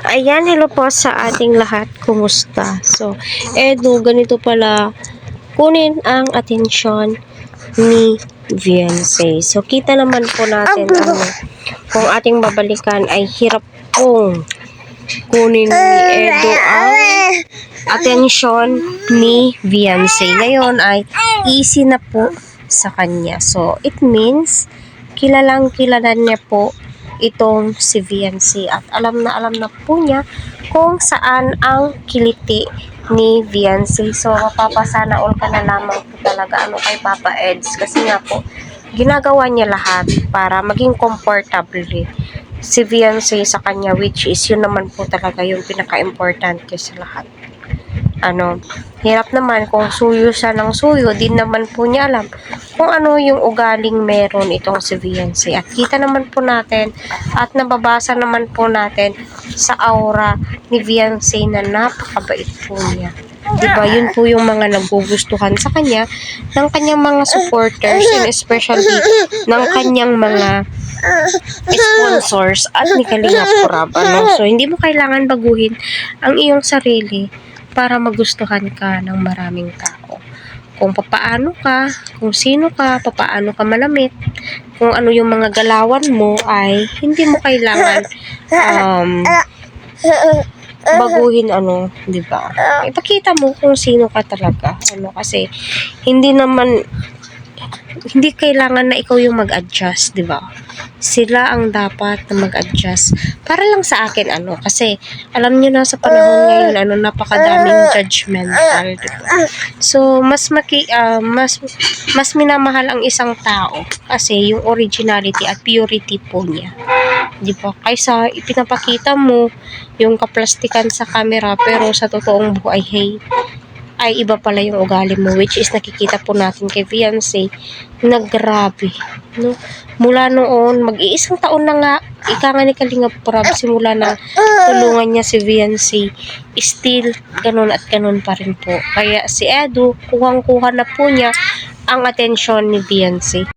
Ayan, hello po sa ating lahat. Kumusta? So, edo, ganito pala kunin ang atensyon ni Beyonce. So, kita naman po natin kung ating babalikan ay hirap pong kunin ni Edo ang atensyon ni Beyonce. Ngayon ay easy na po sa kanya. So, it means kilalang kilala niya po itong si Beyonce at alam na po niya kung saan ang kiliti ni Beyonce. So, mapapasana all ka na lamang po talaga kay Papa Eds kasi nga po ginagawa niya lahat para maging comfortable si Beyonce sa kanya, which is yun naman po talaga yung pinaka-importante sa lahat. Hirap naman kung suyo siya ng suyo, din naman po niya alam kung ano yung ugaling meron itong si Beyonce. At kita naman po natin at nababasa naman po natin sa aura ni Beyonce na napakabait po niya. Diba, yun po yung mga nagugustuhan sa kanya ng kanyang mga supporters and especially ng kanyang mga sponsors at ni Kalinga Prab. So, hindi mo kailangan baguhin ang iyong sarili para magustuhan ka ng maraming tao. Kung papaano ka, kung sino ka, papaano ka manamit, kung ano yung mga galawan mo ay hindi mo kailangan baguhin di ba? Ipakita mo kung sino ka talaga. Kasi hindi kailangan na ikaw yung mag-adjust, di ba? Sila ang dapat na mag-adjust. Para lang sa akin, kasi alam niyo na sa panahon ngayon, napakadaming judgmental, di ba? So, mas minamahal ang isang tao kasi yung originality at purity po niya. Di ba? Kaysa ipinapakita mo yung kaplastikan sa camera pero sa totoong buhay, ay iba pala yung ugali mo, which is nakikita po natin kay Beyonce na grabe, no? Mula noon, mag-iisang taon na nga, ika nga ni Kalinga Prab, simula na tulungan niya si Beyonce, still, ganun at ganun pa rin po. Kaya si Edo, kuhang-kuha na po niya ang atensyon ni Beyonce.